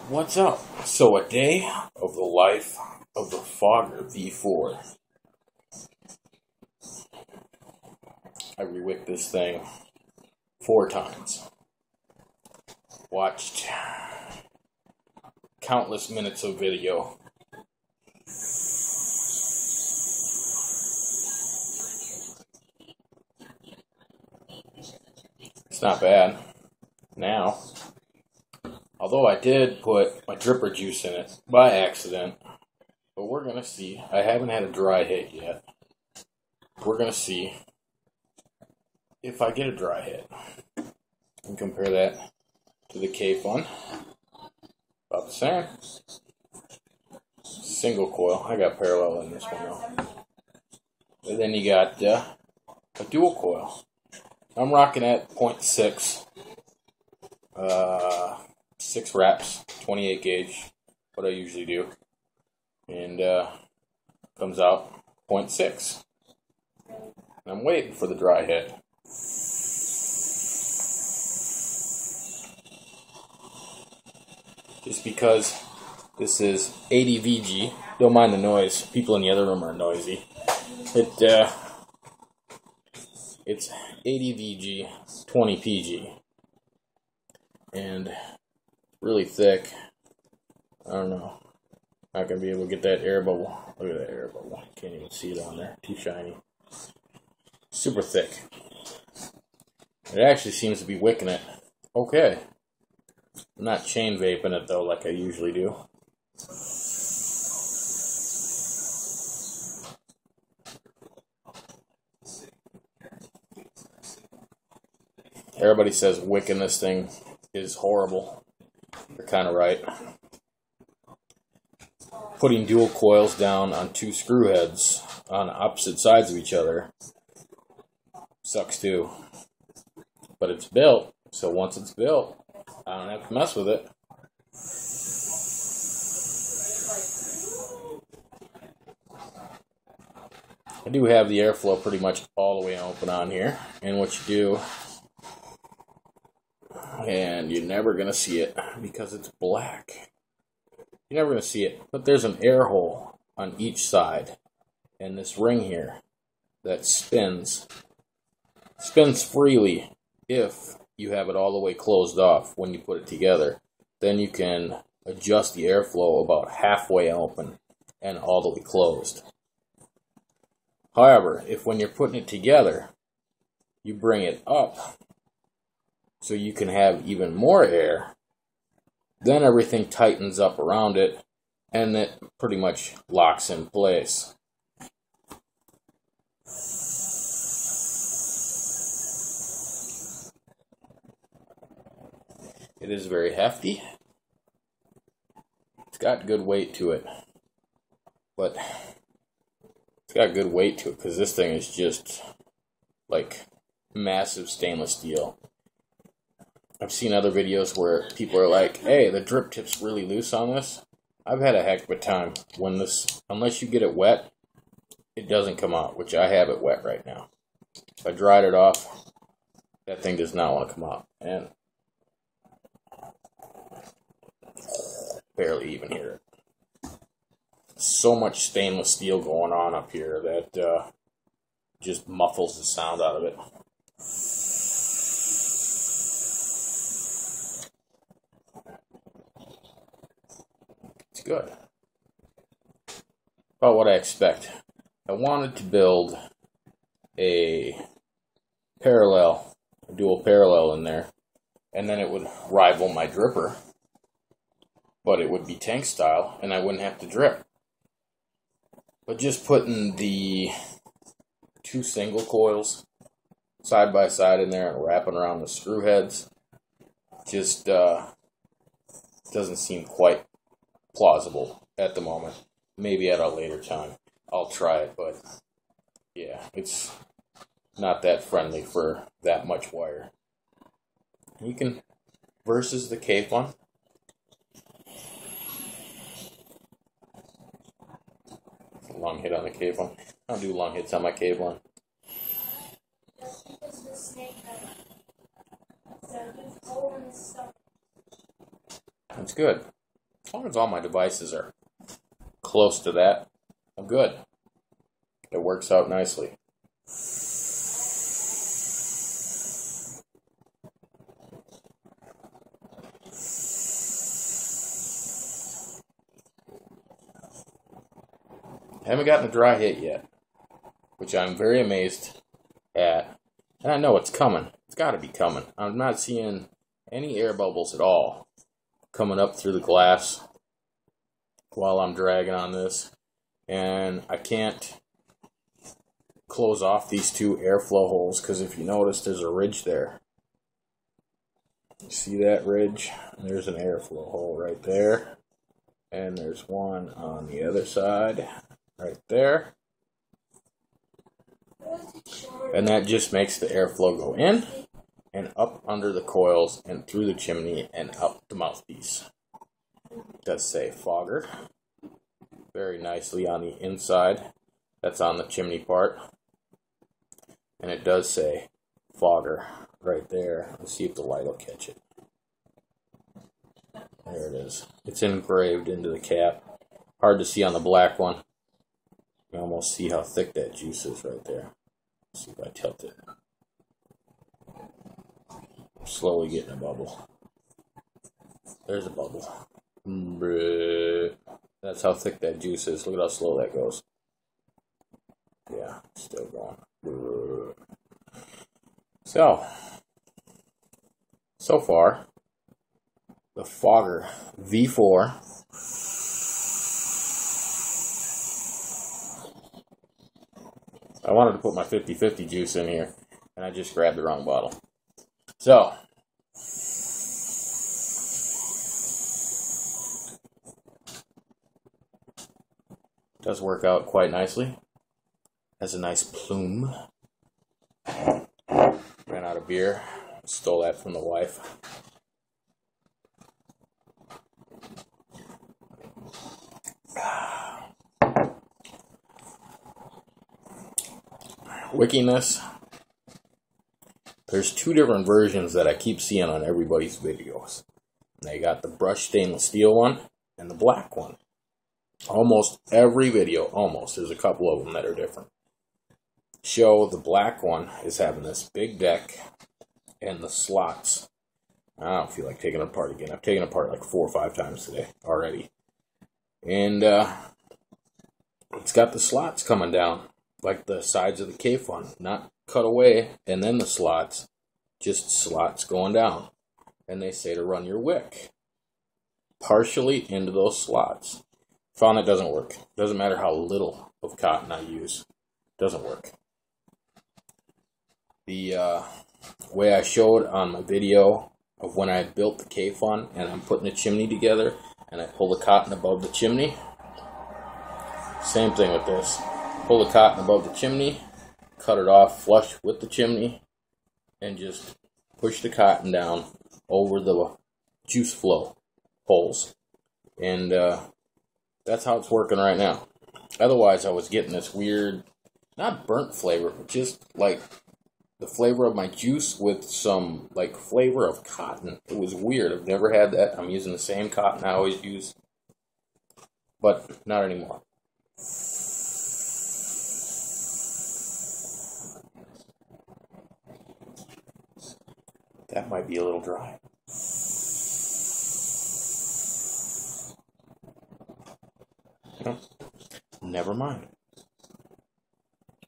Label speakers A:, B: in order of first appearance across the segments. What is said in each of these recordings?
A: What's up? So a day of the life of the Fogger V4. I rewicked this thing 4 times. Watched countless minutes of video. It's not bad. Now, although I did put my dripper juice in it by accident, but we're going to see. I haven't had a dry hit yet. We're going to see if I get a dry hit. And compare that to the K-Fun. About the same. Single coil. I got parallel in this one though. And then you got a dual coil. I'm rocking at 0.6. 6 wraps, 28 gauge, what I usually do. And comes out 0.6. And I'm waiting for the dry hit. Just because this is 80 VG, don't mind the noise. People in the other room are noisy. It's 80 VG, 20 PG, and really thick. I don't know. Not gonna be able to get that air bubble. Look at that air bubble. Can't even see it on there. Too shiny. Super thick. It actually seems to be wicking it. Okay. I'm not chain vaping it though, like I usually do. Everybody says wicking this thing is horrible. They're kind of right. Putting dual coils down on 2 screw heads on opposite sides of each other sucks too. But it's built, so once it's built, I don't have to mess with it. I do have the airflow pretty much all the way open on here, and what you do, and you're never going to see it because it's black. You're never going to see it, but there's an air hole on each side, and this ring here that spins freely if you have it all the way closed off when you put it together. Then you can adjust the airflow about halfway open and all the way closed. However, if when you're putting it together, you bring it up so you can have even more air, then everything tightens up around it and it pretty much locks in place. It is very hefty. It's got good weight to it. But it's got good weight to it because this thing is just like massive stainless steel. I've seen other videos where people are like, hey, the drip tip's really loose on this. I've had a heck of a time when this, unless you get it wet, it doesn't come out, which I have it wet right now. If I dried it off, that thing does not want to come out. And barely even hear it. So much stainless steel going on up here that just muffles the sound out of it. It's good. About what I expect. I wanted to build a dual parallel in there, and then it would rival my dripper, but it would be tank style, and I wouldn't have to drip. But just putting the 2 single coils side by side in there and wrapping around the screw heads just doesn't seem quite plausible at the moment. Maybe at a later time I'll try it, but yeah, it's not that friendly for that much wire. You can, versus the K-Fun. Long hit on the K-Fun. I don't do long hits on my K-Fun. That's good. As long as all my devices are close to that, I'm good. It works out nicely. I haven't gotten a dry hit yet, which I'm very amazed at. And I know it's coming. It's got to be coming. I'm not seeing any air bubbles at all coming up through the glass while I'm dragging on this. And I can't close off these two airflow holes because if you notice, there's a ridge there. See that ridge? There's an airflow hole right there. And there's one on the other side right there. And that just makes the airflow go in and up under the coils and through the chimney and out the mouthpiece. It does say fogger very nicely on the inside. That's on the chimney part. And it does say fogger right there. Let's see if the light will catch it. There it is. It's engraved into the cap. Hard to see on the black one. You almost see how thick that juice is right there. Let's see if I tilt it. I'm slowly getting a bubble. There's a bubble. That's how thick that juice is. Look at how slow that goes. Yeah, still going. So far, the Fogger V4 I wanted to put my 50/50 juice in here, and I just grabbed the wrong bottle. So, does work out quite nicely. Has a nice plume. Ran out of beer. Stole that from the wife. Wickiness. There's two different versions that I keep seeing on everybody's videos. They got the brushed stainless steel one and the black one. Almost every video, there's a couple of them that are different, show the black one is having this big deck and the slots. I don't feel like taking it apart again. I've taken it apart like 4 or 5 times today already. And it's got the slots coming down like the sides of the Kayfun, not cut away and then the slots, just slots going down. And they say to run your wick partially into those slots. Found that doesn't work. Doesn't matter how little of cotton I use. Doesn't work. The way I showed on my video of when I built the Kayfun and I'm putting a chimney together and I pull the cotton above the chimney. Same thing with this. Pull the cotton above the chimney, cut it off flush with the chimney, and just push the cotton down over the juice flow holes. And that's how it's working right now. Otherwise, I was getting this weird, not burnt flavor, but just like the flavor of my juice with some like flavor of cotton. It was weird. I've never had that. I'm using the same cotton I always use, but not anymore. That might be a little dry. No, never mind.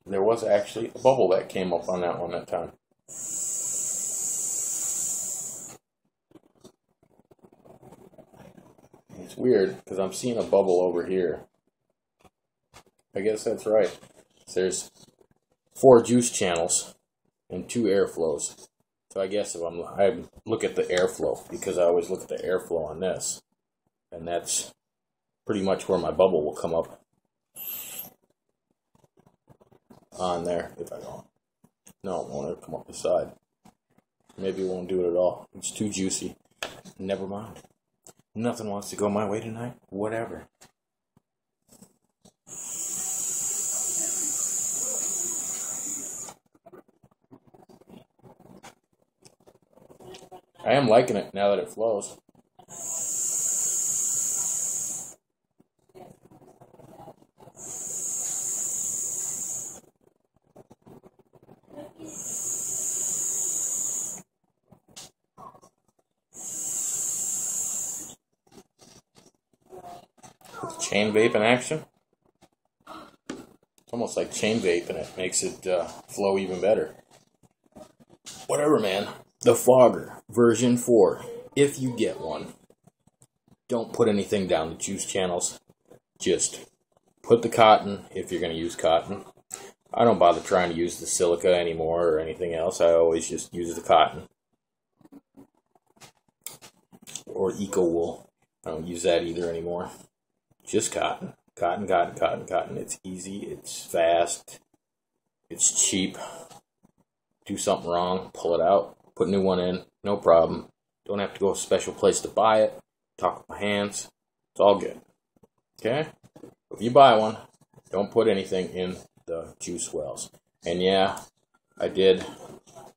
A: There was actually a bubble that came up on that one that time. It's weird because I'm seeing a bubble over here. I guess that's right. There's 4 juice channels and 2 airflows. So I guess if I look at the airflow, because I always look at the airflow on this, and that's pretty much where my bubble will come up on there. If I don't, no, it won't come up the side. Maybe it won't do it at all. It's too juicy. Never mind. Nothing wants to go my way tonight. Whatever. I am liking it now that it flows. Chain vape in action. It's almost like chain vape, and it makes it flow even better. Whatever, man. The Fogger version 4. If you get one, don't put anything down the juice channels. Just put the cotton if you're going to use cotton. I don't bother trying to use the silica anymore or anything else. I always just use the cotton. Or Eco Wool. I don't use that either anymore. Just cotton. Cotton, cotton, cotton, cotton. It's easy. It's fast. It's cheap. Do something wrong, pull it out, put a new one in. No problem. Don't have to go to a special place to buy it. Talk with my hands. It's all good. Okay? If you buy one, don't put anything in the juice wells. And yeah, I did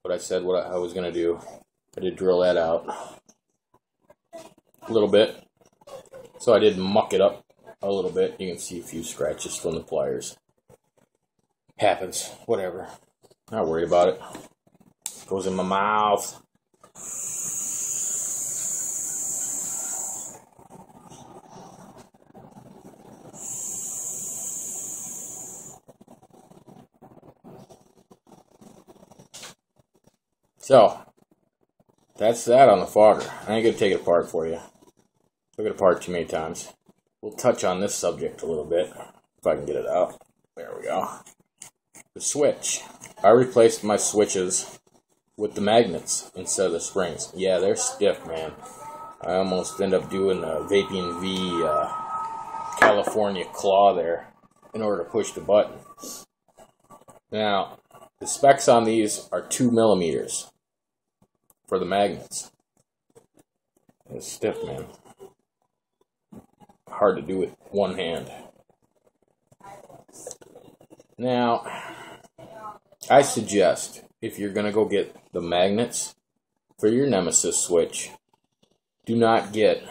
A: what I said what I was going to do. I did drill that out a little bit. So I did muck it up a little bit. You can see a few scratches from the pliers. Happens. Whatever. Not worried about it. Goes in my mouth. So, that's that on the Fogger. I ain't going to take it apart for you. Took it apart too many times. We'll touch on this subject a little bit, if I can get it out. There we go. The switch. I replaced my switches with the magnets instead of the springs. Yeah, they're stiff, man. I almost end up doing a Vaping V California claw there in order to push the button. Now, the specs on these are 2 millimeters for the magnets. It's stiff, man. Hard to do with one hand. Now, I suggest if you're going to go get the magnets for your Nemesis switch, do not get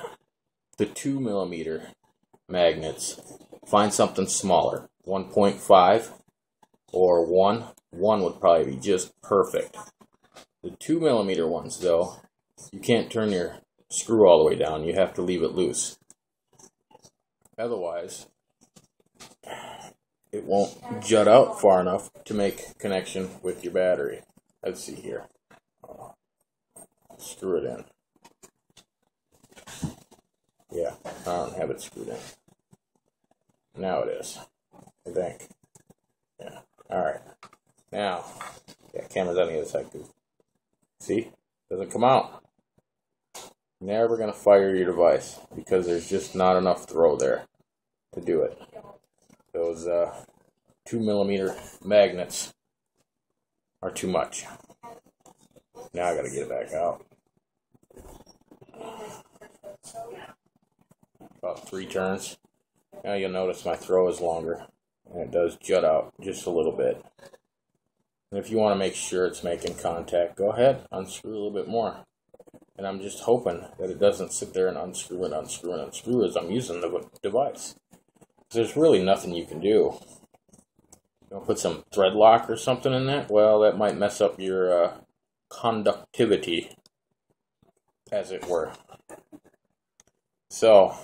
A: the 2 millimeter magnets. Find something smaller, 1.5 or 1. 1 would probably be just perfect. The 2 millimeter ones, though, you can't turn your screw all the way down. You have to leave it loose. Otherwise, it won't jut out far enough to make connection with your battery. Let's see here. Screw it in. Yeah, I don't have it screwed in. Now it is, I think. Yeah, alright. Now, yeah, camera's on the other side, too. See? Doesn't come out. Never going to fire your device because there's just not enough throw there to do it. Those 2 millimeter magnets are too much. Now I got to get it back out. About 3 turns. Now you'll notice my throw is longer and it does jut out just a little bit. And if you want to make sure it's making contact, go ahead, unscrew a little bit more. And I'm just hoping that it doesn't sit there and unscrew and unscrew and unscrew as I'm using the device. There's really nothing you can do. You know, put some thread lock or something in that? Well, that might mess up your conductivity, as it were. So,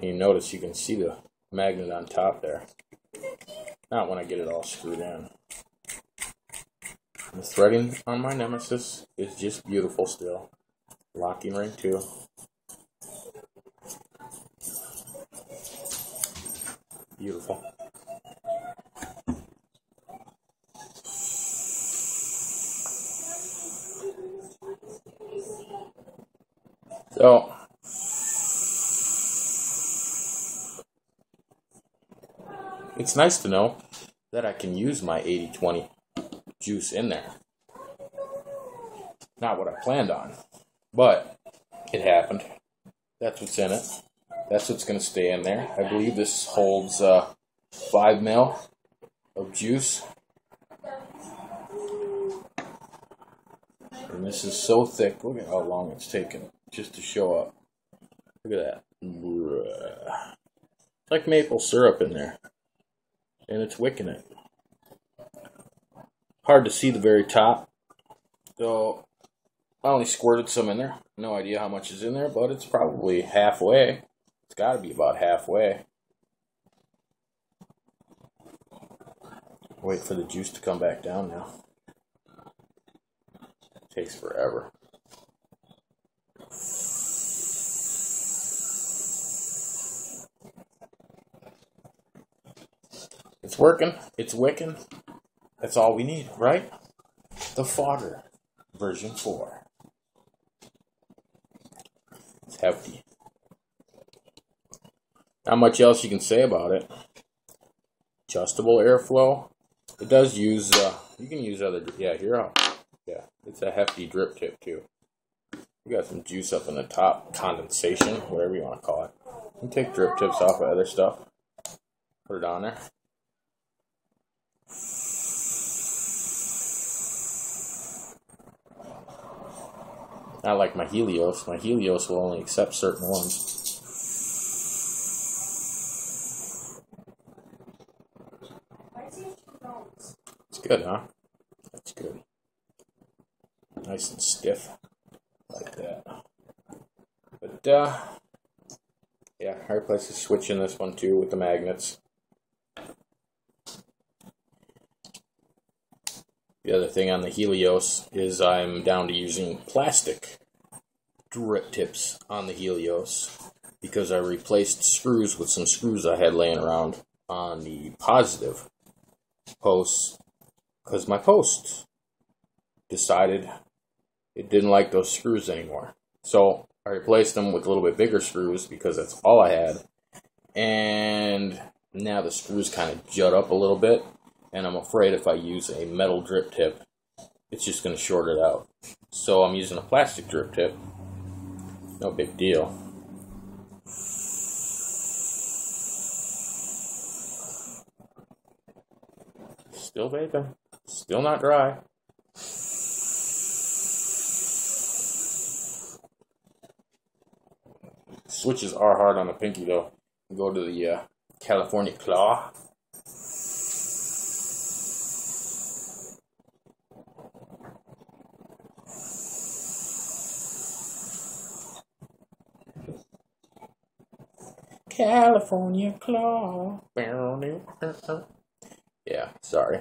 A: you notice you can see the magnet on top there. Not when I get it all screwed in. The threading on my Nemesis is just beautiful still. Locking ring too. Beautiful. So, it's nice to know that I can use my 80/20 juice in there. Not what I planned on, but it happened. That's what's in it. That's what's going to stay in there. I believe this holds 5 ml of juice. And this is so thick. Look at how long it's taken just to show up. Look at that. It's like maple syrup in there. And it's wicking it. Hard to see the very top. So, I only squirted some in there. No idea how much is in there, but it's probably halfway. It's got to be about halfway. Wait for the juice to come back down now. It takes forever. It's working. It's wicking. That's all we need, right? The Fogger version 4. It's hefty. Not much else you can say about it. Adjustable airflow. It does use, you can use other, yeah, here, yeah, it's a hefty drip tip too. You got some juice up in the top, condensation, whatever you want to call it. You can take drip tips off of other stuff. Put it on there. Not like my Helios. My Helios will only accept certain ones. It's good, huh? That's good. Nice and stiff. Like that. But, yeah, I replaced the switch in this one too with the magnets. The other thing on the Helios is I'm down to using plastic drip tips on the Helios because I replaced screws with some screws I had laying around on the positive posts because my post decided it didn't like those screws anymore. So I replaced them with a little bit bigger screws because that's all I had. And now the screws kind of jut up a little bit. And I'm afraid if I use a metal drip tip, it's just going to short it out. So I'm using a plastic drip tip. No big deal. Still vaping. Still not dry. Switches are hard on the pinky though. Go to the California Claw. California Claw. Yeah, sorry.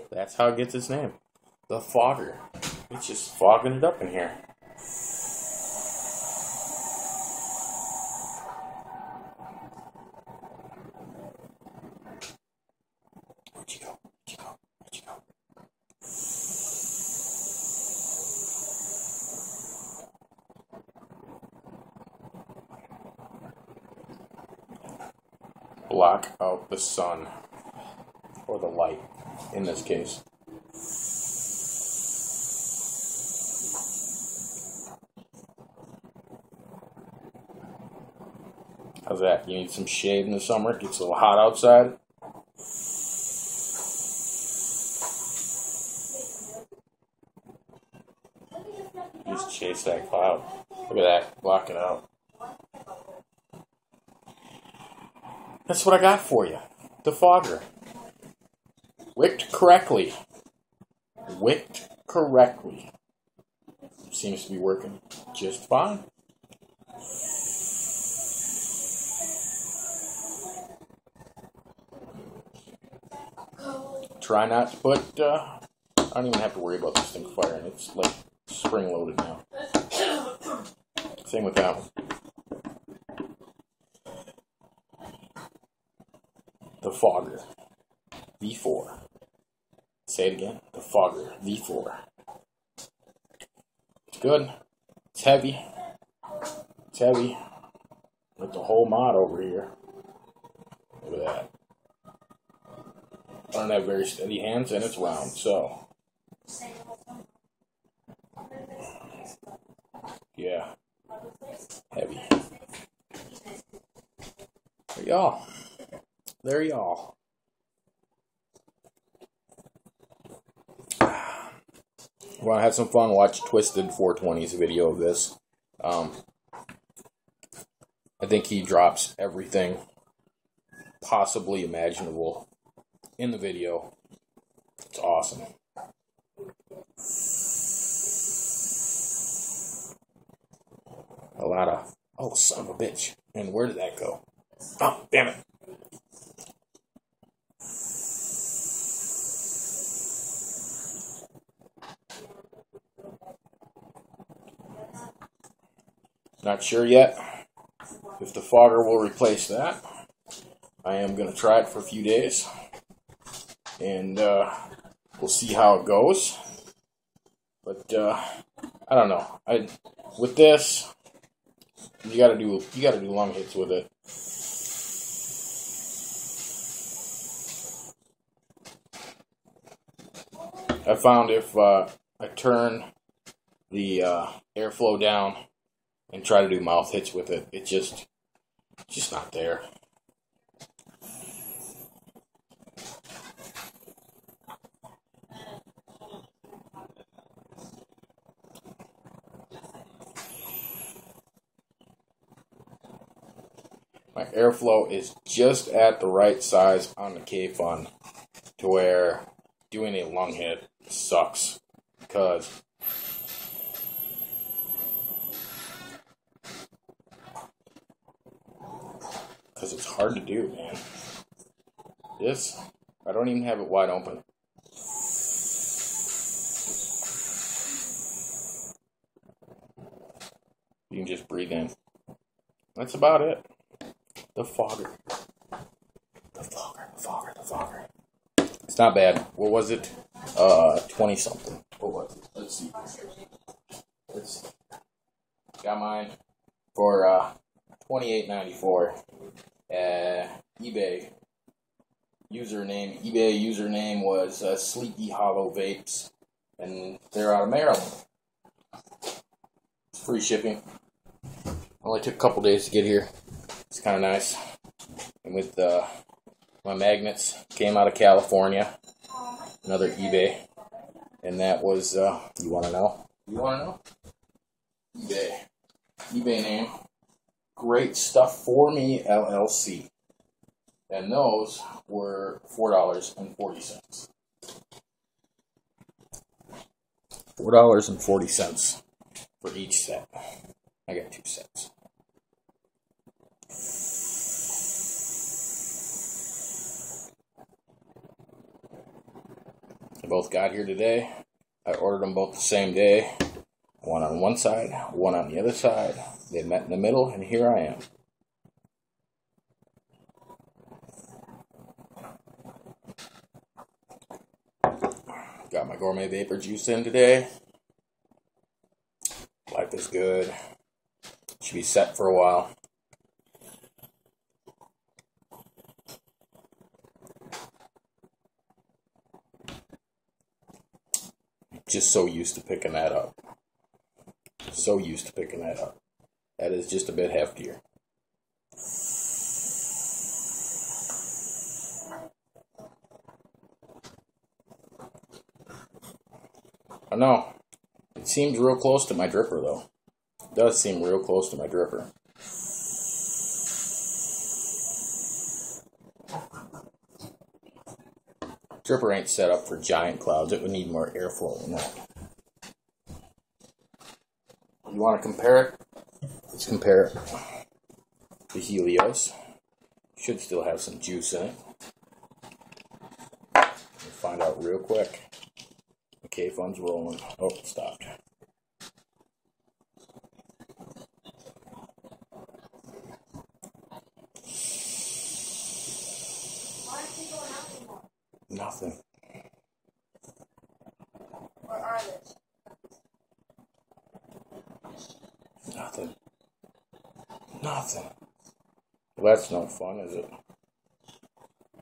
A: That's how it gets its name. The Fogger. It's just fogging it up in here. Where'd you go? Where'd you go? Where'd you go? Block out the sun. Or the light, in this case. How's that? You need some shade in the summer? It gets a little hot outside. Just chase that cloud. Look at that, blocking out. That's what I got for you. The Fogger. Wicked correctly. Wicked correctly. Seems to be working just fine. Try not to put, I don't even have to worry about this thing firing. It's like spring loaded now. Same with that one. The Fogger V4. Say it again. The Fogger V4. It's good. It's heavy. It's heavy. With the whole mod over here. Look at that. I don't have very steady hands and it's round, so. Yeah. Heavy. There y'all. There y'all. Want to have some fun? Watch Twisted 420's video of this. I think he drops everything possibly imaginable in the video. It's awesome. A lot of, oh, son of a bitch. And where did that go? Oh, damn it. Not sure yet if the fogger will replace that. I am going to try it for a few days, and we'll see how it goes. But I don't know. With this, you gotta do long hits with it. I found if I turn the airflow down and try to do mouth hits with it, it's just not there. My airflow is just at the right size on the K-Fun to where doing a lung hit sucks, because it's hard to do, man. This, I don't even have it wide open. You can just breathe in. That's about it. The fogger. It's not bad. What was it? 20 something. What was it? Let's see. Got mine for $28.94. eBay username was Sleepy Hollow Vapes, and they're out of Maryland. It's free shipping. Only took a couple days to get here. It's kind of nice. And with my magnets, came out of California. Another eBay. And that was, you want to know? eBay name. Great Stuff For Me, LLC. And those were $4.40. $4.40 for each set. I got 2 sets. They both got here today. I ordered them both the same day. One on one side, one on the other side. They met in the middle, and here I am. Got my gourmet vapor juice in today. Life is good. Should be set for a while. Just so used to picking that up. That is just a bit heftier. I know. It seems real close to my dripper, though. It does seem real close to my dripper. Dripper ain't set up for giant clouds. It would need more airflow than that. You want to compare it? Let's compare it. The Helios should still have some juice in it. We'll find out real quick. The K-Fun's rolling. Oh, it stopped. Nothing.
B: Where are they?
A: Nothing. Well, that's no fun, is it?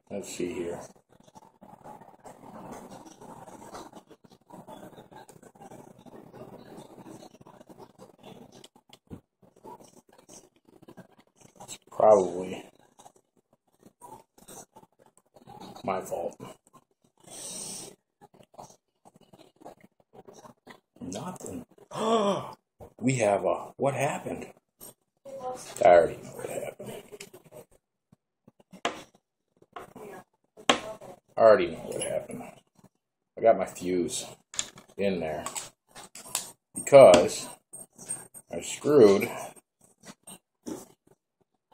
A: Let's see here. It's probably my fault. Nothing. We have a... What happened? I already know what happened. already know what happened. I got my fuse in there because I screwed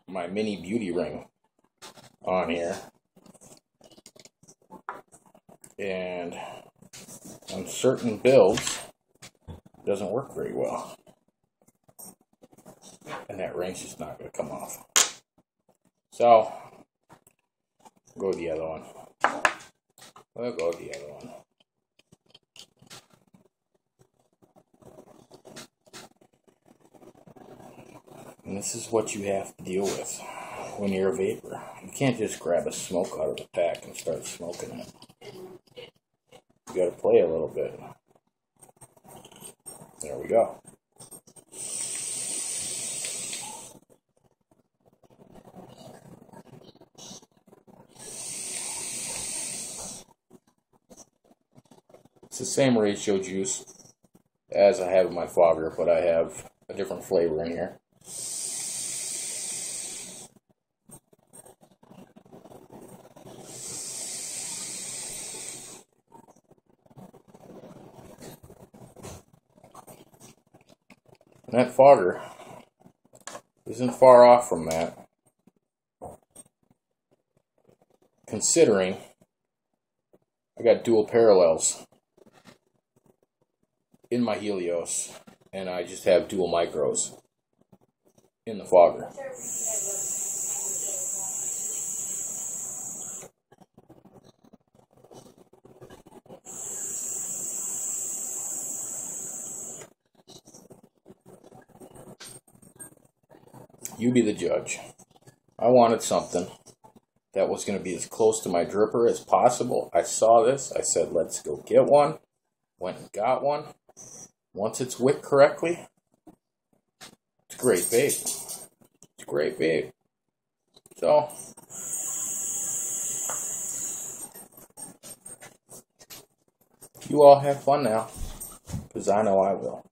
A: my mini beauty ring on here, and on certain builds it doesn't work very well, and that ring's just not going to come off. So go with the other one. We'll go with the other one. And this is what you have to deal with when you're a vapor. You can't just grab a smoke out of the pack and start smoking it. You gotta play a little bit. There we go. It's the same ratio juice as I have in my fogger, but I have a different flavor in here. And that fogger isn't far off from that, considering I got dual parallels in my Helios, and I just have dual micros in the fogger. You be the judge. I wanted something that was going to be as close to my dripper as possible. I saw this. I said, let's go get one. Went and got one. Once it's wicked correctly, it's a great vape. It's a great vape. So, you all have fun now, because I know I will.